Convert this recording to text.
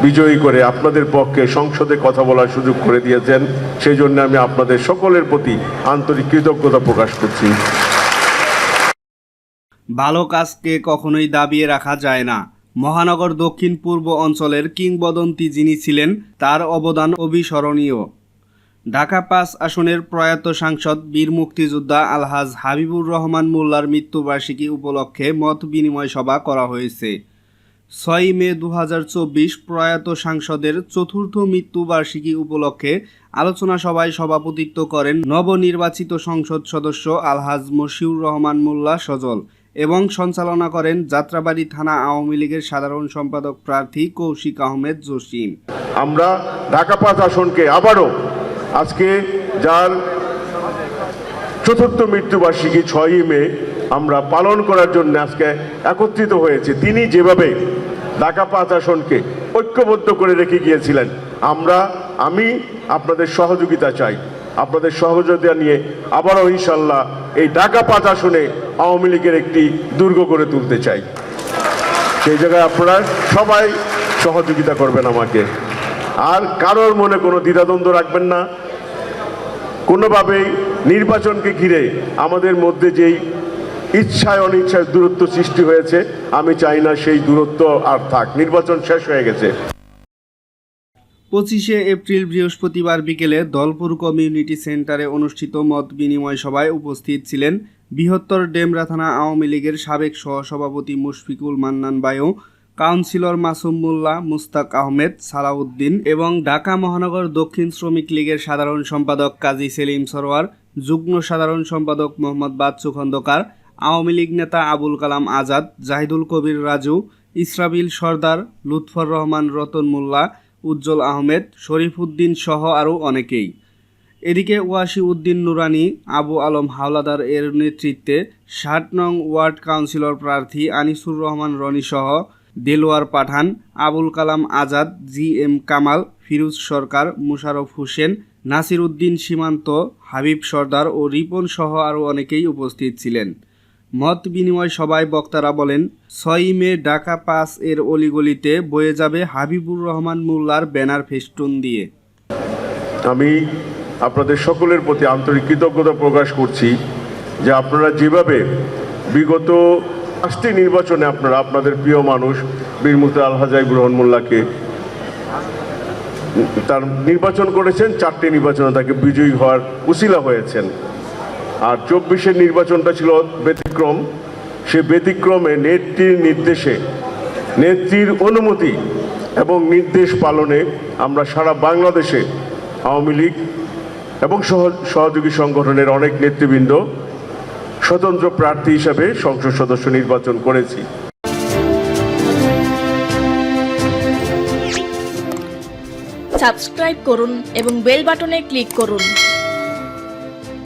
বিজয়ী করে আপনাদের পক্ষে সংসদে কথা বলার সুযোগ করে দিয়েছেন। সেই জন্য আমি আপনাদের সকলের প্রতি আন্তরিক কৃতজ্ঞতা প্রকাশ করছি। ভালো কাজকে কখনোই দাবিয়ে রাখা যায় না। মহানগর দক্ষিণ পূর্ব অঞ্চলের কিংবদন্তি যিনি ছিলেন, তার অবদান অবিস্মরণীয়। ঢাকা ৫ আসনের প্রয়াত সাংসদ বীর মুক্তিযোদ্ধা আলহাজ হাবিবুর রহমান মোল্লার মৃত্যুবার্ষিকী উপলক্ষে মত বিনিময় সভা করা হয়েছে। ৬ মে ২০২৪ প্রয়াত সাংসদের চতুর্থ মৃত্যুবার্ষিকী উপলক্ষে আলোচনা সভায় সভাপতিত্ব করেন নবনির্বাচিত সংসদ সদস্য আলহাজ মশিউর রহমান মোল্লা সজল এবং সঞ্চালনা করেন যাত্রাবাড়ী থানা আওয়ামী লীগের সাধারণ সম্পাদক প্রার্থী কৌশিক আহমেদ জসিম। আমরা ঢাকা ৫ আসনকে আবারও আজকে যার চতুর্থ মৃত্যুবার্ষিকী ৬ মে আমরা পালন করার জন্য আজকে একত্রিত হয়েছে। তিনি যেভাবে ঢাকা ৫ আসনকে ঐক্যবদ্ধ করে রেখে গিয়েছিলেন, আমি আপনাদের সহযোগিতা চাই। আপনাদের সহযোগিতা নিয়ে আবারও ইনশাল্লাহ এই ঢাকা ৫ আসনে আওয়ামী লীগের একটি দুর্গ করে তুলতে চাই। সেই জায়গায় আপনারা সবাই সহযোগিতা করবেন আমাকে। আর কারোর মনে কোনো দ্বিধাদ্বন্দ্ব রাখবেন না। কোনোভাবেই নির্বাচনকে ঘিরে আমাদের মধ্যে যেই ইচ্ছায় অনিচ্ছায় দূরত্ব সৃষ্টি হয়েছে, আমি চাই না সেই দূরত্ব আর থাক। নির্বাচন শেষ হয়ে গেছে। ২৫শে এপ্রিল বৃহস্পতিবার বিকেলে দলপুর কমিউনিটি সেন্টারে অনুষ্ঠিত মত বিনিময় সভায় উপস্থিত ছিলেন বৃহত্তর ডেমরা থানা আওয়ামী লীগের সাবেক সহসভাপতি মুশফিকুল মান্নান বায়ু, কাউন্সিলর মাসুম মোল্লা, মুস্তাক আহমেদ, সালাউদ্দিন এবং ঢাকা মহানগর দক্ষিণ শ্রমিক লীগের সাধারণ সম্পাদক কাজী সেলিম সরোয়ার, যুগ্ম সাধারণ সম্পাদক মোহাম্মদ বাচ্চু খন্দকার, আওয়ামী লীগ নেতা আবুল কালাম আজাদ, জাহিদুল কবির রাজু, ইসরাবিল সর্দার, লুৎফর রহমান রতন মোল্লা, উজ্জ্বল আহমেদ, শরীফ উদ্দিন সহ আরও অনেকেই। এদিকে ওয়াসি উদ্দিন নুরানি, আবু আলম হাওলাদার এর নেতৃত্বে ৬০ নং ওয়ার্ড কাউন্সিলর প্রার্থী আনিসুর রহমান রনি সহ দেলোয়ার পাঠান, আবুল কালাম আজাদ, GM কামাল, ফিরোজ সরকার, মুশারফ হোসেন, নাসির উদ্দিন সীমান্ত, হাবিব সর্দার ও রিপন সহ আরও অনেকেই উপস্থিত ছিলেন। মত বিনিময় সভায় বক্তারা বলেন, ৬ মে ঢাকা ৫ এর অলিগলিতে বয়ে যাবে হাবিবুর রহমান মোল্লার ব্যানার ফেস্টুন দিয়ে। আমি আপনাদের সকলের প্রতি আন্তরিক কৃতজ্ঞতা প্রকাশ করছি যে আপনারা যেভাবে বিগত ৫টি নির্বাচনে আপনাদের প্রিয় মানুষ বীর মুক্তিযোদ্ধা আলহাজ হাবিবুর রহমান মোল্লাকে তার নির্বাচন করেছেন, 4টি নির্বাচনে তাকে বিজয়ী হওয়ার উসিলা হয়েছেন। আর 24-এর নির্বাচনটা ছিল ব্যতিক্রম। সে ব্যতিক্রমে নেত্রীর নির্দেশে, নেত্রীর অনুমতি এবং নির্দেশ পালনে আমরা সারা বাংলাদেশে আওয়ামী লীগ এবং সহযোগী সংগঠনের অনেক নেতৃবৃন্দ স্বতন্ত্র প্রার্থী হিসাবে সংসদ সদস্য নির্বাচন করেছি। সাবস্ক্রাইব করুন এবং বেল বাটনে ক্লিক করুন।